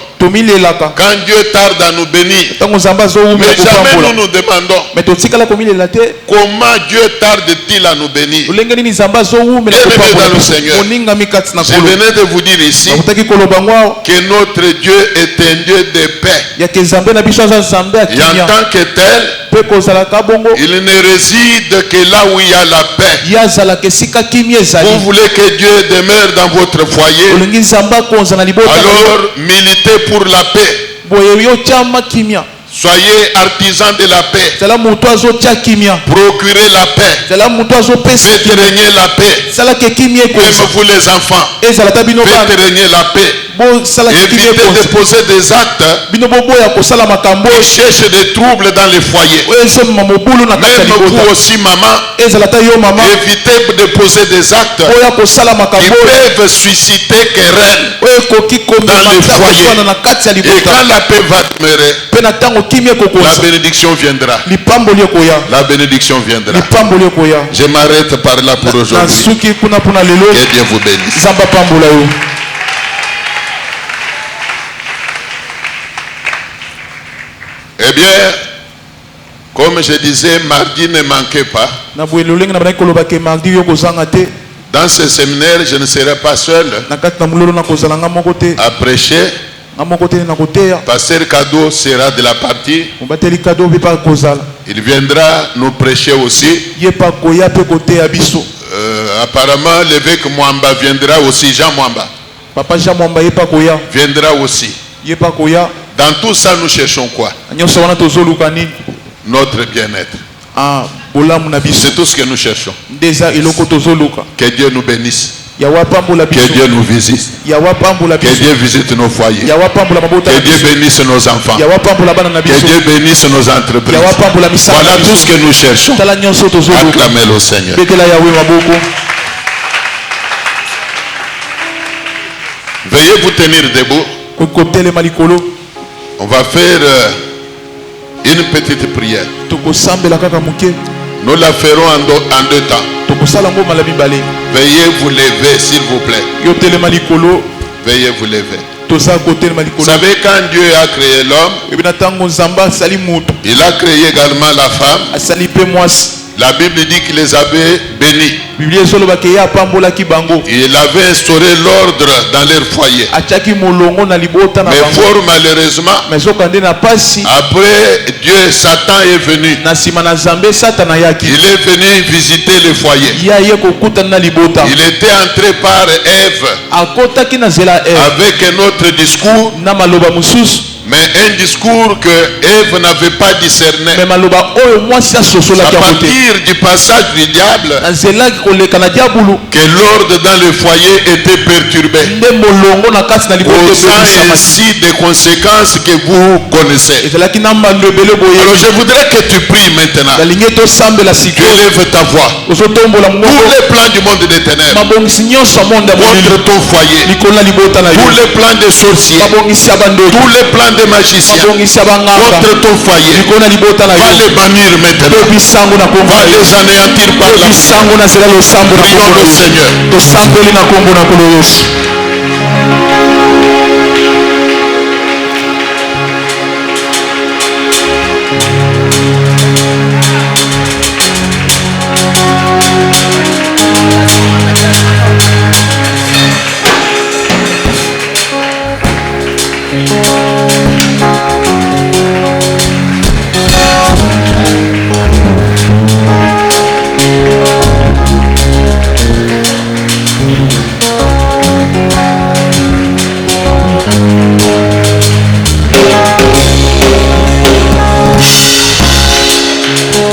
quand Dieu tarde à nous bénir. Mais jamais nous nous demandons comment Dieu tarde-t-il à nous bénir. Bien-aimés dans le Seigneur, je venais de vous dire ici que notre Dieu est un Dieu de paix. Et en tant que tel, Il ne réside que là où il y a la paix. Vous voulez que Dieu demeure dans votre foyer, alors militez pour la paix. Soyez artisans de la paix. Procurez la paix. Faites régner la paix. Même vous les enfants. Faites régner la paix. Évitez de poser des actes qui cherchent des troubles dans les foyers. Même vous aussi, maman, évitez de poser des actes qui peuvent susciter querelle dans les foyers. Et quand la paix va demeurer, la bénédiction viendra. La bénédiction viendra. Je m'arrête par là pour aujourd'hui. Que Dieu vous bénisse. Eh bien, comme je disais, mardi ne manquez pas. Dans ce séminaire, je ne serai pas seul à prêcher. Pasteur Kado sera de la partie. Il viendra nous prêcher aussi. Apparemment, l'évêque Mwamba viendra aussi. Jean Mwamba viendra aussi. Dans tout ça, nous cherchons quoi? Notre bien-être. C'est tout ce que nous cherchons. Que Dieu nous bénisse. Que Dieu nous visite. Que Dieu visite nos foyers. Que Dieu bénisse nos enfants. Que Dieu bénisse nos entreprises. Voilà tout ce que nous cherchons. Acclamez le Seigneur. Veuillez vous tenir debout. On va faire une petite prière. Nous la ferons en deux temps. Veuillez vous lever, s'il vous plaît. Veuillez vous lever. Vous savez, quand Dieu a créé l'homme, il a créé également la femme. La Bible dit qu'il les avait bénis. Il avait instauré l'ordre dans leur foyer. Mais fort malheureusement, après Dieu, Satan est venu. Il est venu visiter le foyer. Il était entré par Ève avec un autre discours, mais un discours que Ève n'avait pas discerné. À partir du passage du diable, que l'ordre dans le foyer était perturbé, causant ainsi des conséquences que vous connaissez. Alors je voudrais que tu pries maintenant. Tu élèves ta voix. Tous les plans du monde des ténèbres contre ton foyer, tous les plans des sorciers, tous les plans des magiciens contre ton foyer, va les bannir maintenant, va les anéantir par la prions le Seigneur.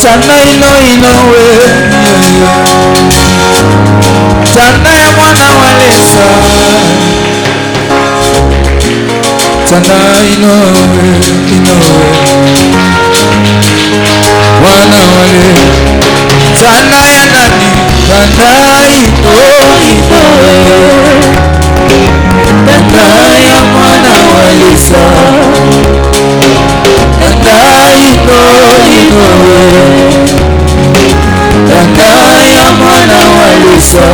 Tana inowe Tana ya mwana wa Lesa Tana inowe mwana wa Lesa Tana ya nani Tana inowe Tana ya mwana wa Lesa Tana inowe Tana ya mwana wa Lesa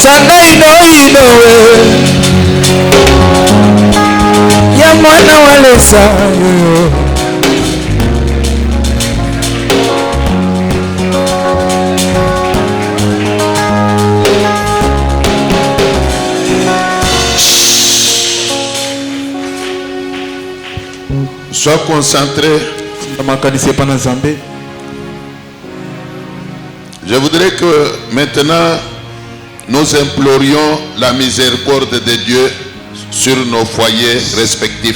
Tana inowe ya mwana wa Lesa Sois concentré. Je voudrais que maintenant nous implorions la miséricorde de Dieu sur nos foyers respectifs.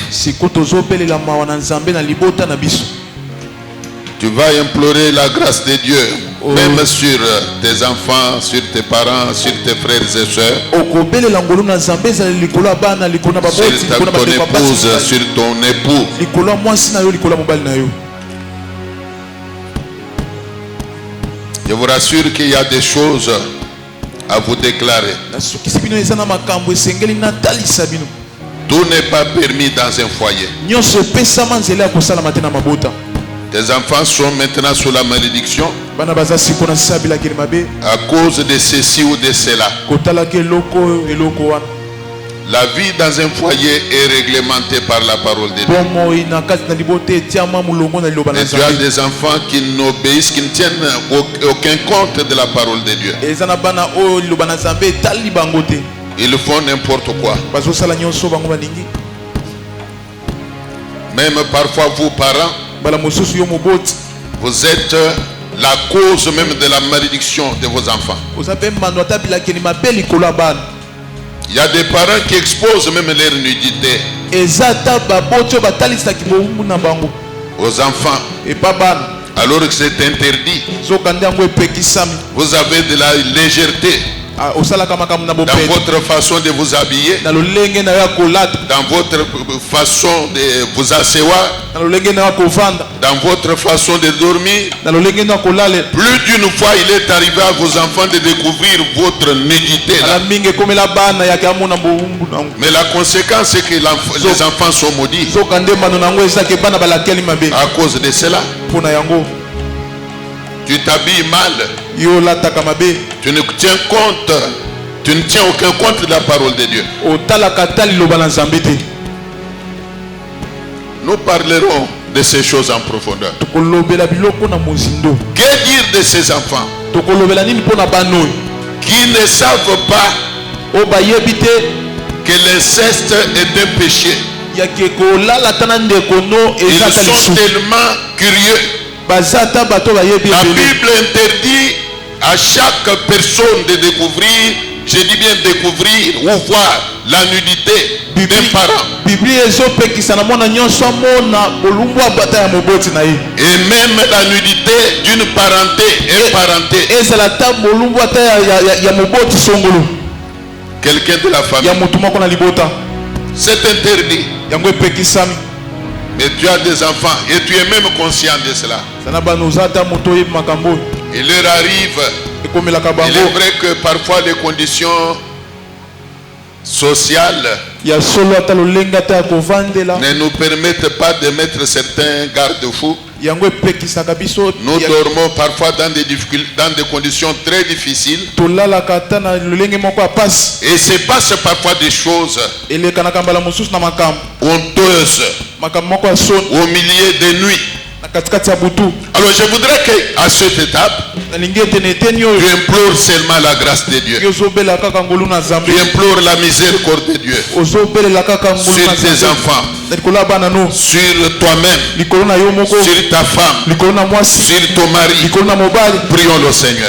Tu vas implorer la grâce de Dieu, même sur tes enfants, sur tes parents, sur tes frères et sœurs, sur ton épouse, sur ton époux. Je vous rassure qu'il y a des choses à vous déclarer. Tout n'est pas permis dans un foyer. Tes enfants sont maintenant sous la malédiction à cause de ceci ou de cela. La vie dans un foyer est réglementée par la parole de Dieu. Et tu as des enfants qui n'obéissent, qui ne tiennent aucun compte de la parole de Dieu. Ils font n'importe quoi. Même parfois vous parents, vous êtes la cause même de la malédiction de vos enfants. Il y a des parents qui exposent même leur nudité aux enfants alors que c'est interdit. Vous avez de la légèreté dans votre façon de vous habiller, dans votre façon de vous asseoir, dans votre façon de dormir. Plus d'une fois il est arrivé à vos enfants de découvrir votre nudité là. Mais la conséquence c'est que les enfants sont maudits à cause de cela. Tu t'habilles mal. Tu ne tiens compte. Tu ne tiens aucun compte de la parole de Dieu. Nous parlerons de ces choses en profondeur. Que dire de ces enfants qui ne savent pas que l'inceste est un péché? Ils sont tellement curieux. La Bible interdit à chaque personne de découvrir, je dis bien découvrir ou voir la nudité d'un parent. Et même la nudité d'une parenté, quelqu'un de la famille. C'est interdit. Mais tu as des enfants et tu es même conscient de cela. Il leur arrive. Il est vrai que parfois les conditions sociales ne nous permettent pas de mettre certains garde-fous. Nous dormons parfois dans des conditions très difficiles. Et se passe parfois des choses honteuses au milieu des nuits. Alors je voudrais qu'à cette étape, tu implores seulement la grâce de Dieu. Tu implores la miséricorde de Dieu sur tes enfants, sur toi-même, sur ta femme, sur ton mari. Prions le Seigneur.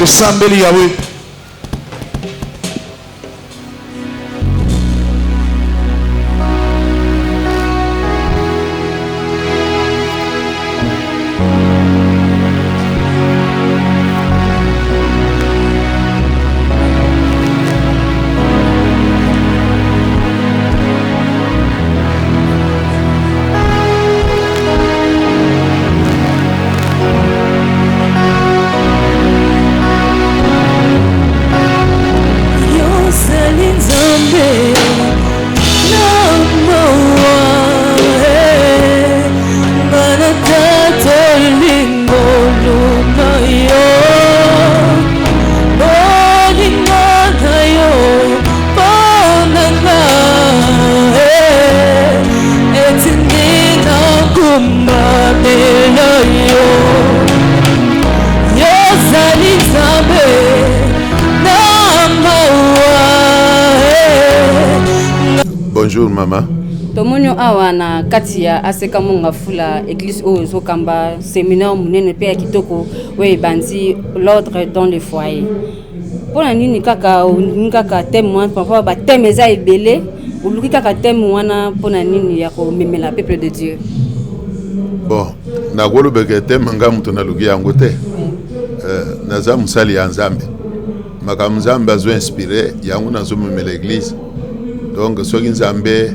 Bonjour maman. Tomonyo awa na kati ya aseka monga fula église ozo kamba séminaire munene pe ya kitoko we bandi l'ordre dans le foyer. Pona nini kaka témoin papa ba thème eza ebele uluki kaka thème wana pona nini ya ko memela peuple de Dieu. Bon, na golo beke thème nga mutu na luki yango te. Naza musali ya Nzambe. Maka Nzambe azo inspiré yango nazo memela église. Donc soki Nzambe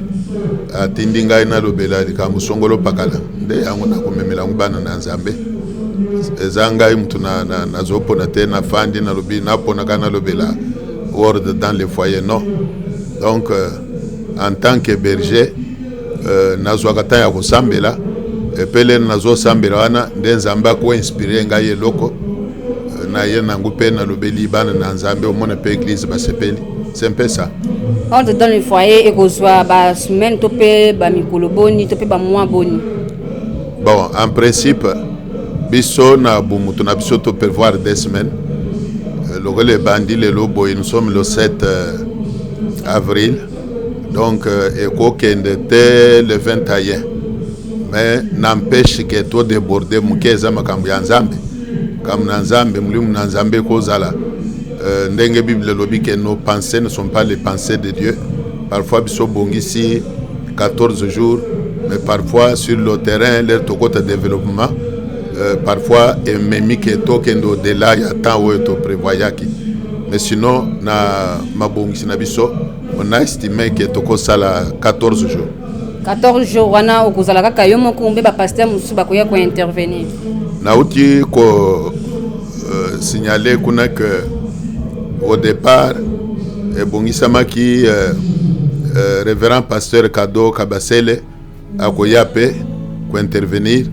atindi ngai na lobela likambo songolo pakala nde yango na komemela ngubana na Nzambe eza ngai mutu nazopona te na fandi na lobi napona kana lobela ordre dans les foyers non. Donc en tant que berger nazwaka ta ya kosambela epele nazosambela wana nde Nzambe ko inspiré ngai eloko na ye na ngupe na lobeli bana na Nzambe omona pe église basepeli. C'est un peu ça. Ordre dans le foyer et qu'on soit ba semaine topé ba mikolo boni topé ba mois boni. Bon, en principe biso na bumutu na biso to prévoir 2 semaines. Le bandi le lobo nous sommes le 7 avril. Donc eko kende te le 21. Mais n'empêche que to déborder mukeza makambo ya Nzambe. Comme na Nzambe mulimu na Nzambe ko zala. Ndenge Bible lobi que nos pensées ne sont pas les pensées de Dieu. Parfois biso bongisi 14 jours, mais parfois sur le terrain leur toko de développement parfois ememi que tokendo de là ya temps où to prévoyaki. Mais sinon na mabongisi na biso on a estimé que toko sala 14 jours. 14 jours wana okozala kaka yo moko mbe ba pasteur musu bakoya ko intervenir. Na uti ko signaler kuna que au départ, Bongisamaki, révérend pasteur Kado Kabasele, a Koyape, pour intervenir,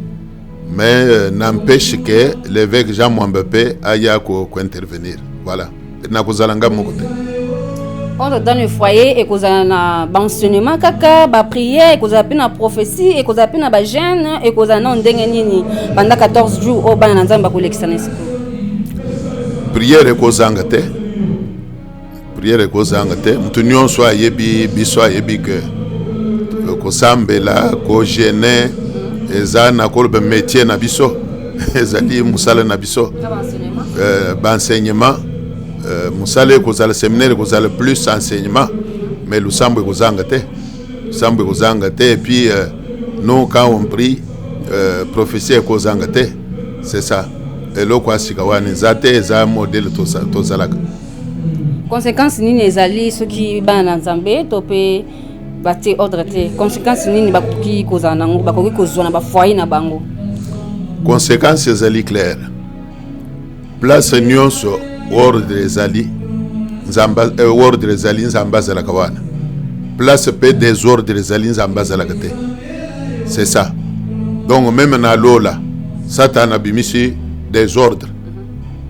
mais n'empêche que l'évêque Jean Mwambepé a ko intervenir. Voilà. Nakozalanga mokote. On dans le foyer et kozala na enseignement kaka ba prière et kozala na prophétie et kozala na ba jeûne et kozala na ndenge nini pendant 14 jours au bana Nzamba ko l'excellence. Prière et kozanga te. Prière kozanga te mutu nyonso ayebi biso ayebi que kosambela ko gêner eza na koloba métier na biso ezali musala na biso ba enseignement musala kozala séminaire kozala plus enseignement mais le sambo kozanga te et puis nous quand on prie prophétie kozanga te c'est ça et lo kwa sikawani zate eza modèle tozalaka. Conséquence nini ezali soki bana Nzambe topé bati ordre te conséquence nini bakoki kozana nango bakoki kozona ba foyer na bango. Conséquence ezali claire. Place nyonso ordre ezali Nzamba ordre ezali Nzamba zala kawana. Place pe des ordres ezali Nzamba zala kate. C'est ça. Donc même na lola Satan abimisi des ordres.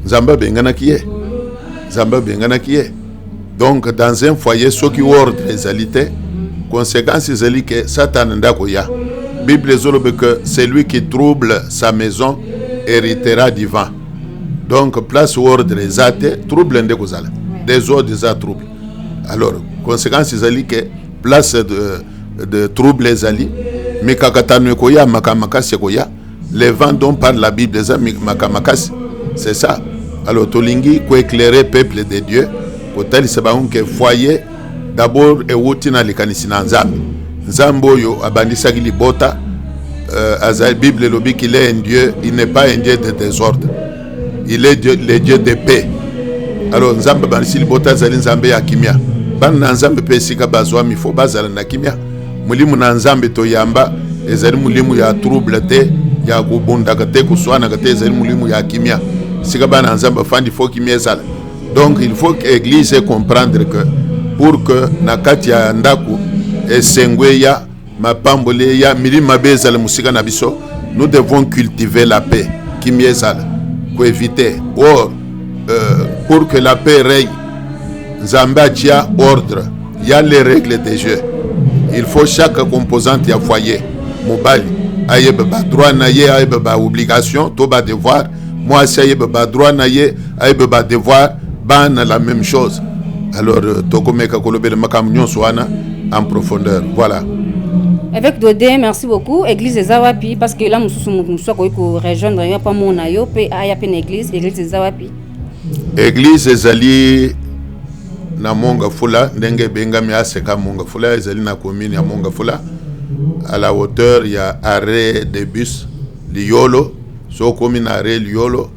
Nzamba bengana kiye. Donc dans un foyer ce qui ordre les alités conséquence c'est que Satan ndako ya Bible zolobe que celui qui trouble sa maison héritera du vent. Donc place ordre les athées trouble ndeko zala des ordres des trouble. Alors conséquence c'est que place de trouble les ali mais kakatanu ko ya makamakasi ko ya les vents dont parle la Bible les makamakasi c'est ça. Alors tolingi ko éclairer peuple de Dieu ko tali sabaun que foyer d'abord et wotina likanisi na Nzambe oyo abandisaki libota azal Bible lobi qu'il est un Dieu, il n'est pas un Dieu de désordre. Il est Dieu, le Dieu de paix. Alors Nzambe bandisi libota azali Nzambe ya kimia. Bana Nzambe pe sika bazwa mi fo bazala na kimia. Mulimu na Nzambe to yamba ezali mulimu ya trouble te ya kubunda kate kuswana kate ezali mulimu ya kimia. Donc il faut que l'église comprendre que pour que Nakatia Ndaku et Sengweya Mapamboleya Milima Bezal Musika Nabiso, nous devons cultiver la paix. Kimiezal, pour éviter. Or, pour que la paix règne, Zamba dia ordre. Il y a les règles des jeux. Il faut chaque composante ya foyer. Mobile, ayeba droit naye ayeba obligation, toba devoir. Moi, si ayeba droit naye ayeba devoir, ban la même chose. Alors, tokomeka kolobele makam nyonso wana en profondeur. Voilà. Avec Dodé, merci beaucoup. Église Zawapi, parce que là, nous sommes rejoindre, il n'y a pas mon ayo, il y a une église Zawapi. Église ezali na Monga Fula, ndenge bengami aseka Monga Fula, ezali na commune ya Monga Fula. À la hauteur, il y a arrêt de bus Liolo, so commune arrêt Liolo,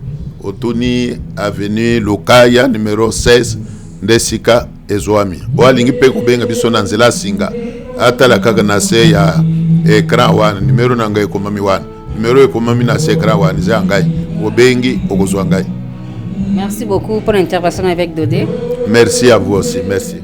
Otuni avenue Lokaya numéro 16, Ndesika Ezoami. Oalingi pe kubenga biso na nzela singa. Atala kaka na se ya écran wana numéro nanga ekomami wana. Numéro ekomami na se écran wana za ngai. Obengi okozwa ngai. Merci beaucoup pour l'intervention avec Dodé. Merci à vous aussi, merci.